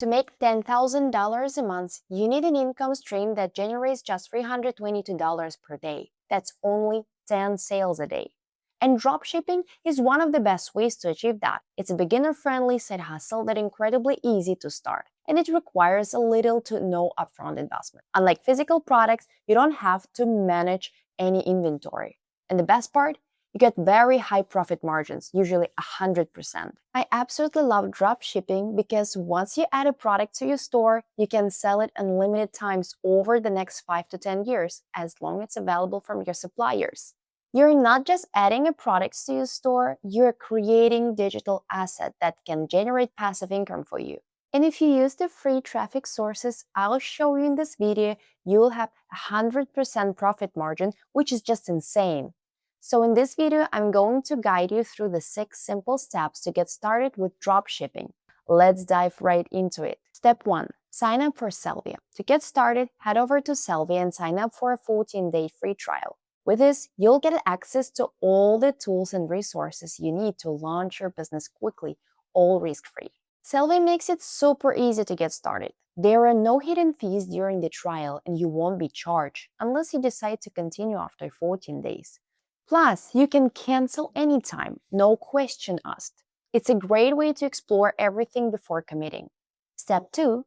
To make $10,000 a month, you need an income stream that generates just $322 per day. That's only 10 sales a day. And dropshipping is one of the best ways to achieve that. It's a beginner-friendly side hustle that's incredibly easy to start, and it requires a little to no upfront investment. Unlike physical products, you don't have to manage any inventory. And the best part? You get very high profit margins, usually 100%. I absolutely love dropshipping because once you add a product to your store, you can sell it unlimited times over the next 5 to 10 years, as long as it's available from your suppliers. You're not just adding a product to your store, you're creating digital asset that can generate passive income for you. And if you use the free traffic sources I'll show you in this video, you'll have 100% profit margin, which is just insane. So in this video, I'm going to guide you through the 6 simple steps to get started with dropshipping. Let's dive right into it. Step 1. Sign up for Sellvia. To get started, head over to Sellvia and sign up for a 14-day free trial. With this, you'll get access to all the tools and resources you need to launch your business quickly, all risk-free. Sellvia makes it super easy to get started. There are no hidden fees during the trial and you won't be charged unless you decide to continue after 14 days. Plus, you can cancel anytime, no question asked. It's a great way to explore everything before committing. Step 2.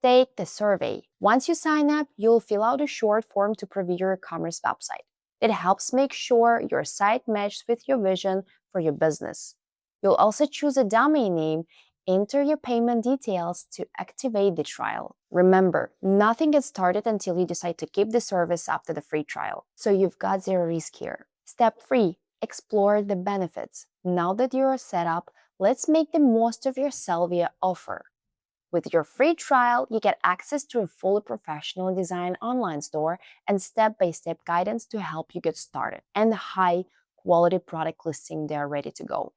Take the survey. Once you sign up, you'll fill out a short form to preview your e-commerce website. It helps make sure your site matches with your vision for your business. You'll also choose a domain name, enter your payment details to activate the trial. Remember, nothing gets started until you decide to keep the service after the free trial, so you've got zero risk here. Step 3. Explore the benefits. Now that you're set up, let's make the most of your Sellvia offer. With your free trial, you get access to a fully professionally designed online store and step-by-step guidance to help you get started, and high-quality product listing there ready to go.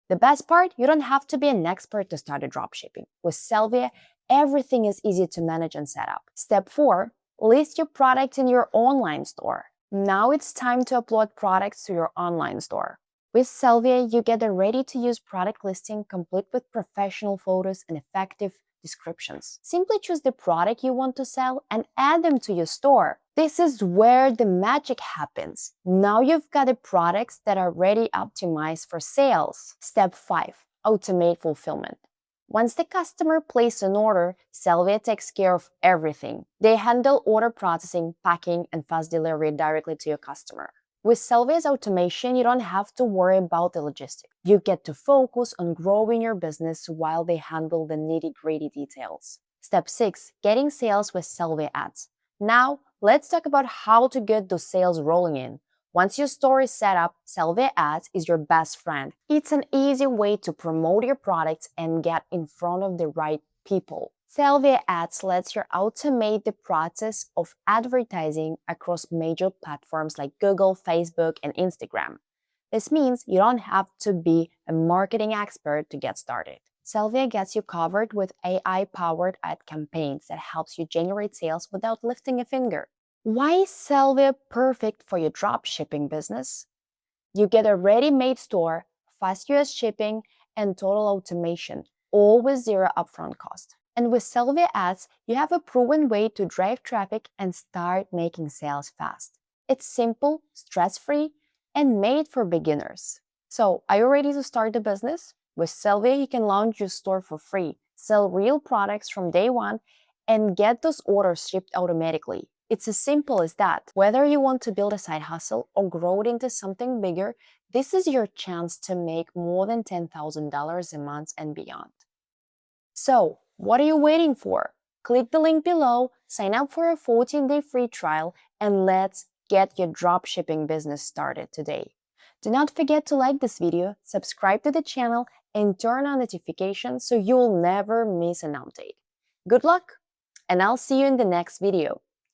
The best part, you don't have to be an expert to start a dropshipping. With Sellvia, everything is easy to manage and set up. Step 4. List your product in your online store. Now it's time to upload products to your online store. With Sellvia, you get a ready-to-use product listing complete with professional photos and effective descriptions. Simply choose the product you want to sell and add them to your store. This is where the magic happens. Now you've got the products that are ready optimized for sales. Step 5. Automate fulfillment. Once the customer places an order, Sellvia takes care of everything. They handle order processing, packing, and fast delivery directly to your customer. With Sellvia's automation, you don't have to worry about the logistics. You get to focus on growing your business while they handle the nitty-gritty details. Step 6. Getting sales with Sellvia Ads. Now, let's talk about how to get those sales rolling in. Once your store is set up, Sellvia Ads is your best friend. It's an easy way to promote your products and get in front of the right people. Sellvia Ads lets you automate the process of advertising across major platforms like Google, Facebook, and Instagram. This means you don't have to be a marketing expert to get started. Sellvia gets you covered with AI-powered ad campaigns that helps you generate sales without lifting a finger. Why is Sellvia perfect for your dropshipping business? You get a ready-made store, fast US shipping, and total automation, all with zero upfront cost. And with Sellvia Ads, you have a proven way to drive traffic and start making sales fast. It's simple, stress-free, and made for beginners. So, are you ready to start a business? With Sellvia, you can launch your store for free, sell real products from day one, and get those orders shipped automatically. It's as simple as that. Whether you want to build a side hustle or grow it into something bigger, this is your chance to make more than $10,000 a month and beyond. So, what are you waiting for? Click the link below, sign up for a 14-day free trial, and let's get your dropshipping business started today. Do not forget to like this video, subscribe to the channel, and turn on notifications so you'll never miss an update. Good luck, and I'll see you in the next video.